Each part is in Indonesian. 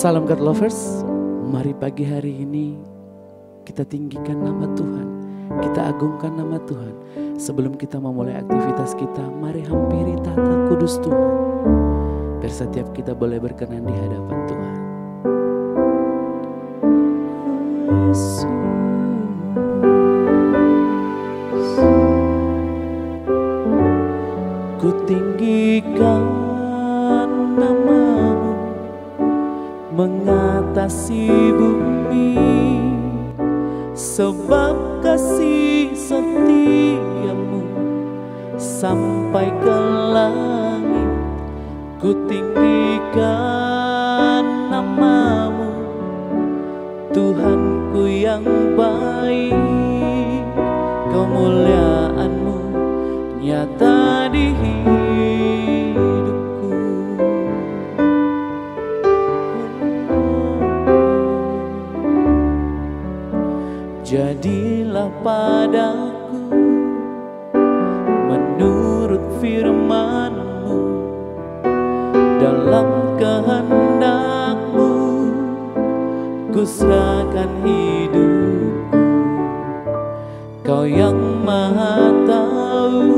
Salam God Lovers, mari pagi hari ini kita tinggikan nama Tuhan, kita agungkan nama Tuhan. Sebelum kita memulai aktivitas kita, mari hampiri tahta kudus Tuhan. Biar setiap kita boleh berkenan di hadapan Tuhan. Ku tinggikan namamu mengatasi bumi, sebab kasih setiamu sampai ke langit. Ku tinggikan namamu, Tuhanku yang baik. Kemuliaan-Mu nyata di hidupku. Jadilah padaku menurut firman-Mu, dalam kehendak-Mu ku serahkan hidupku. Kau yang maha tahu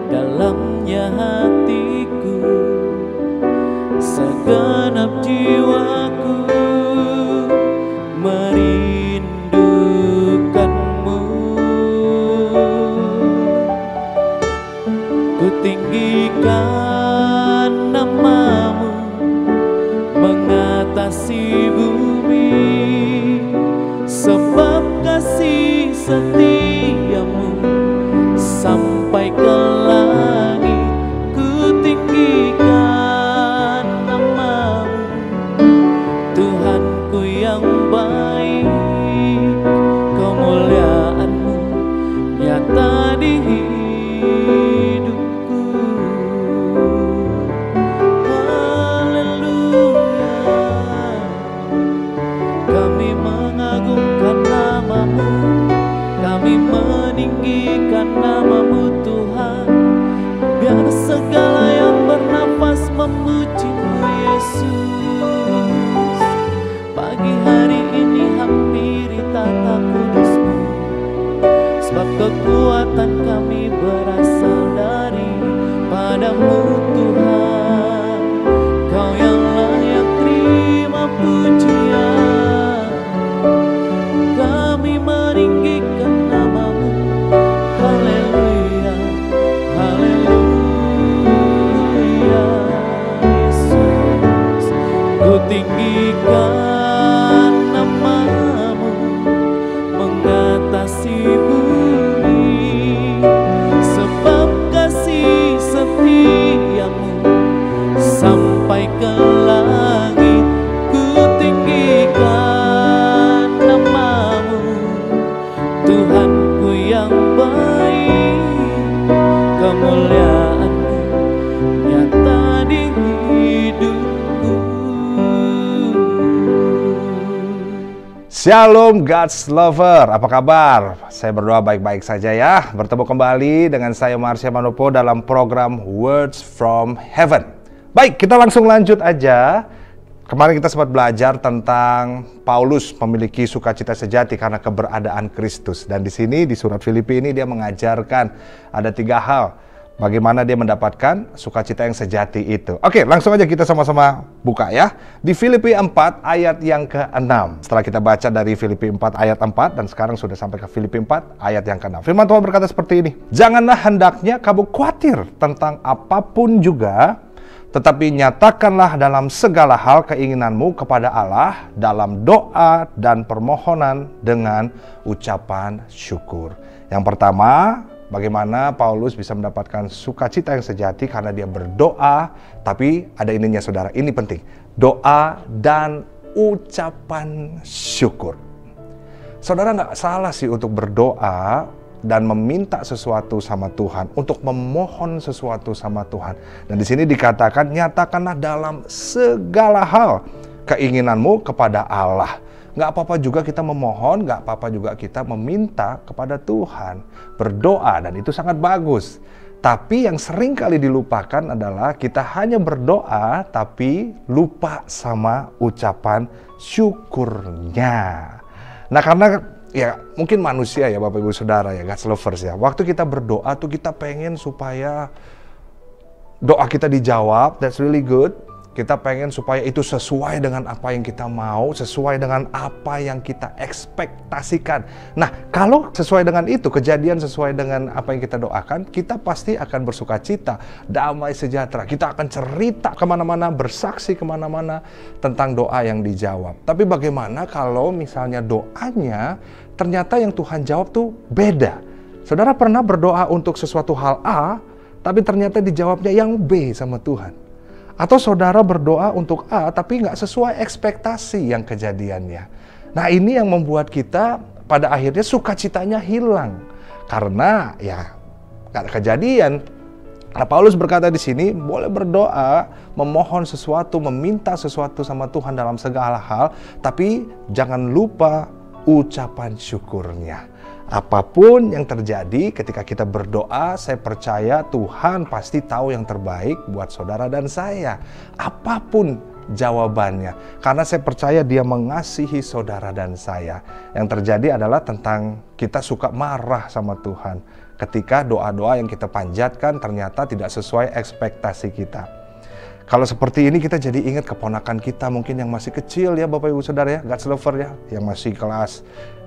dalamnya hatiku, segenap jiwaku merindukanmu. Ku tinggikan namamu mengatasi bumi, sebab kasih setiamu sampai ke langit. Ku tinggikan namamu, Tuhanku yang baik. Kemuliaan-Mu nyata di hidupku. Haleluya, kami mengagungkan namamu, kami meninggikan namamu Tuhan. Biar segala yang bernafas memuji-Mu Yesus. Pagi hari ini hampiri tahta kudus-Mu, sebab kekuatan kami berasal daripada-Mu Tuhan. Kau yang layak terima pujian, kami meninggikan namamu, Shalom God's Lover, apa kabar? Saya berdoa baik-baik saja ya. Bertemu kembali dengan saya Marsha Manopo dalam program Words from Heaven. Baik, kita langsung lanjut aja. Kemarin kita sempat belajar tentang Paulus memiliki sukacita sejati karena keberadaan Kristus. Dan di sini di surat Filipi ini dia mengajarkan ada 3 hal. Bagaimana dia mendapatkan sukacita yang sejati itu. Oke, langsung aja kita sama-sama buka ya. Di Filipi 4 ayat yang ke-6. Setelah kita baca dari Filipi 4 ayat 4 dan sekarang sudah sampai ke Filipi 4 ayat yang ke-6. Firman Tuhan berkata seperti ini. Janganlah hendaknya kamu khawatir tentang apapun juga, tetapi nyatakanlah dalam segala hal keinginanmu kepada Allah dalam doa dan permohonan dengan ucapan syukur. Yang pertama, bagaimana Paulus bisa mendapatkan sukacita yang sejati karena dia berdoa, tapi ada ininya saudara, ini penting. Doa dan ucapan syukur. Saudara nggak salah sih untuk berdoa dan meminta sesuatu sama Tuhan, untuk memohon sesuatu sama Tuhan. Dan di sini dikatakan, nyatakanlah dalam segala hal keinginanmu kepada Allah. Nggak apa-apa juga kita memohon, nggak apa-apa juga kita meminta kepada Tuhan. Berdoa, dan itu sangat bagus. Tapi yang sering kali dilupakan adalah kita hanya berdoa, tapi lupa sama ucapan syukurnya. Nah karena ya mungkin manusia ya Bapak Ibu Saudara ya, God's lovers ya. Waktu kita berdoa tuh kita pengen supaya doa kita dijawab, that's really good. Kita pengen supaya itu sesuai dengan apa yang kita mau, sesuai dengan apa yang kita ekspektasikan. Nah, kalau sesuai dengan itu, kejadian sesuai dengan apa yang kita doakan, kita pasti akan bersukacita, damai sejahtera. Kita akan cerita kemana-mana, bersaksi kemana-mana tentang doa yang dijawab. Tapi bagaimana kalau misalnya doanya ternyata yang Tuhan jawab tuh beda? Saudara pernah berdoa untuk sesuatu hal A, tapi ternyata dijawabnya yang B sama Tuhan. Atau saudara berdoa untuk A, tapi nggak sesuai ekspektasi yang kejadiannya. Nah ini yang membuat kita pada akhirnya sukacitanya hilang. Karena ya nggak ada kejadian. Nah, Paulus berkata di sini, boleh berdoa, memohon sesuatu, meminta sesuatu sama Tuhan dalam segala hal, tapi jangan lupa ucapan syukurnya. Apapun yang terjadi ketika kita berdoa, saya percaya Tuhan pasti tahu yang terbaik buat saudara dan saya. Apapun jawabannya. Karena saya percaya Dia mengasihi saudara dan saya. Yang terjadi adalah tentang kita suka marah sama Tuhan. Ketika doa-doa yang kita panjatkan ternyata tidak sesuai ekspektasi kita. Kalau seperti ini kita jadi ingat keponakan kita mungkin yang masih kecil ya Bapak Ibu Saudara ya, God's lover ya, yang masih kelas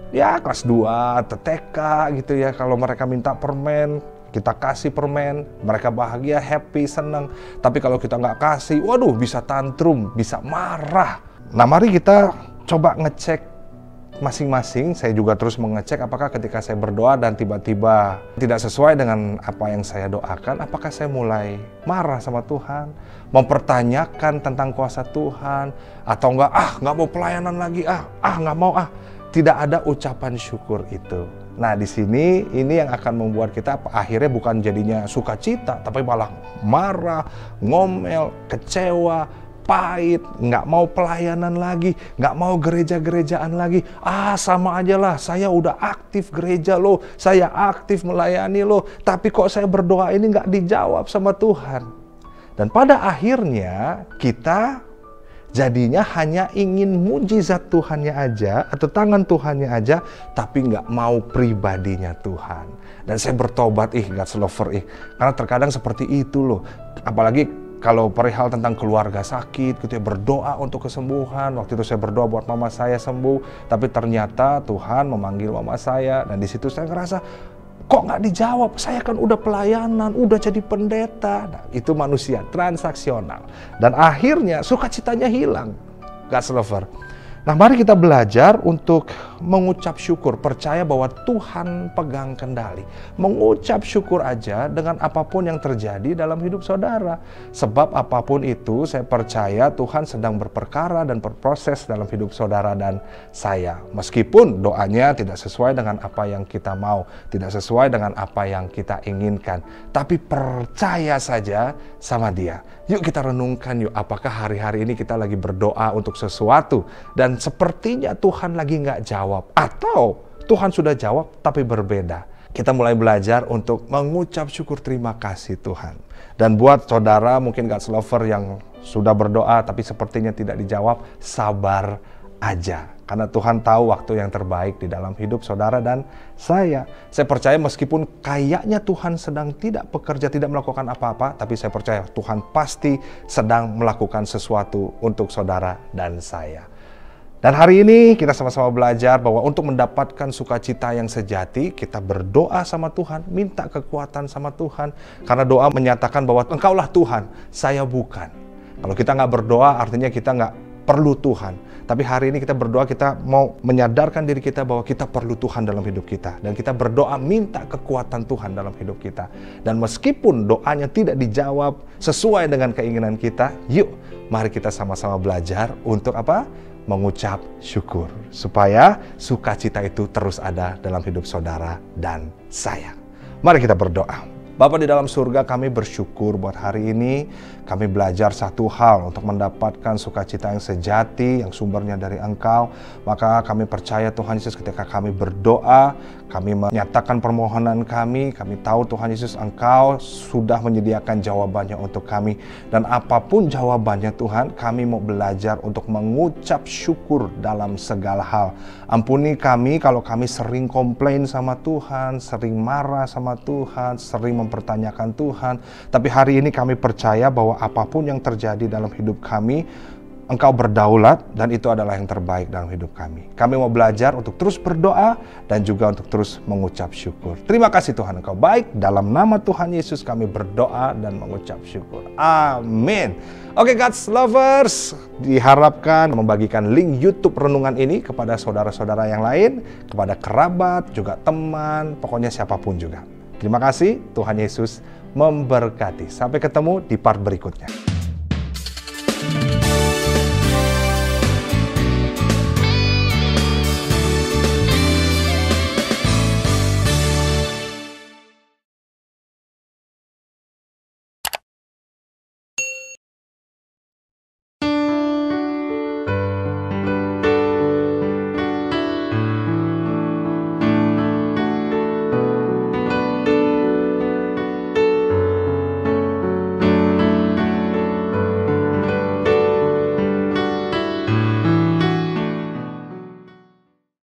2 atau TK gitu ya. Kalau mereka minta permen, kita kasih permen, mereka bahagia, happy, senang. Tapi kalau kita nggak kasih, waduh bisa tantrum, bisa marah. Nah mari kita coba ngecek masing-masing. Saya juga terus mengecek apakah ketika saya berdoa dan tiba-tiba tidak sesuai dengan apa yang saya doakan, apakah saya mulai marah sama Tuhan, mempertanyakan tentang kuasa Tuhan, atau nggak mau pelayanan lagi, nggak mau. Tidak ada ucapan syukur itu. Nah di sini ini yang akan membuat kita akhirnya bukan jadinya sukacita, tapi malah marah, ngomel, kecewa, pahit, nggak mau pelayanan lagi, nggak mau gereja-gerejaan lagi. Sama aja lah, saya udah aktif gereja loh, saya aktif melayani loh, tapi kok saya berdoa ini nggak dijawab sama Tuhan. Dan pada akhirnya kita jadinya hanya ingin mujizat Tuhannya aja atau tangan Tuhannya aja, tapi nggak mau pribadinya Tuhan. Dan saya bertobat, God's lover, karena terkadang seperti itu loh. Apalagi kalau perihal tentang keluarga sakit, gitu ya, berdoa untuk kesembuhan. Waktu itu saya berdoa buat mama saya sembuh, tapi ternyata Tuhan memanggil mama saya, dan di situ saya ngerasa, kok nggak dijawab? Saya kan udah pelayanan, udah jadi pendeta. Nah, itu manusia transaksional. Dan akhirnya sukacitanya hilang. God's lover. Nah mari kita belajar untuk mengucap syukur. Percaya bahwa Tuhan pegang kendali. Mengucap syukur aja dengan apapun yang terjadi dalam hidup saudara. Sebab apapun itu saya percaya Tuhan sedang berperkara dan berproses dalam hidup saudara dan saya. Meskipun doanya tidak sesuai dengan apa yang kita mau. Tidak sesuai dengan apa yang kita inginkan. Tapi percaya saja sama Dia. Yuk kita renungkan yuk, apakah hari-hari ini kita lagi berdoa untuk sesuatu dan dan sepertinya Tuhan lagi nggak jawab, atau Tuhan sudah jawab tapi berbeda. Kita mulai belajar untuk mengucap syukur terima kasih Tuhan. Dan buat saudara mungkin God's lover yang sudah berdoa tapi sepertinya tidak dijawab, sabar aja. Karena Tuhan tahu waktu yang terbaik di dalam hidup saudara dan saya. Saya percaya meskipun kayaknya Tuhan sedang tidak bekerja, tidak melakukan apa-apa, tapi saya percaya Tuhan pasti sedang melakukan sesuatu untuk saudara dan saya. Dan hari ini kita sama-sama belajar bahwa untuk mendapatkan sukacita yang sejati, kita berdoa sama Tuhan, minta kekuatan sama Tuhan. Karena doa menyatakan bahwa Engkaulah Tuhan, saya bukan. Kalau kita nggak berdoa artinya kita nggak perlu Tuhan. Tapi hari ini kita berdoa, kita mau menyadarkan diri kita bahwa kita perlu Tuhan dalam hidup kita. Dan kita berdoa minta kekuatan Tuhan dalam hidup kita. Dan meskipun doanya tidak dijawab sesuai dengan keinginan kita, yuk mari kita sama-sama belajar untuk apa? Mengucap syukur, supaya sukacita itu terus ada dalam hidup saudara dan saya. Mari kita berdoa. Bapa di dalam surga, kami bersyukur buat hari ini. Kami belajar satu hal untuk mendapatkan sukacita yang sejati, yang sumbernya dari Engkau. Maka kami percaya Tuhan Yesus ketika kami berdoa, kami menyatakan permohonan kami tahu Tuhan Yesus Engkau sudah menyediakan jawabannya untuk kami. Dan apapun jawabannya Tuhan, kami mau belajar untuk mengucap syukur dalam segala hal. Ampuni kami kalau kami sering komplain sama Tuhan, sering marah sama Tuhan, sering mempertanyakan Tuhan. Tapi hari ini kami percaya bahwa apapun yang terjadi dalam hidup kami, Engkau berdaulat dan itu adalah yang terbaik dalam hidup kami. Kami mau belajar untuk terus berdoa dan juga untuk terus mengucap syukur. Terima kasih Tuhan, Engkau baik. Dalam nama Tuhan Yesus kami berdoa dan mengucap syukur. Amin. Oke God's lovers, diharapkan membagikan link YouTube renungan ini kepada saudara-saudara yang lain, kepada kerabat, juga teman, pokoknya siapapun juga. Terima kasih, Tuhan Yesus memberkati. Sampai ketemu di part berikutnya.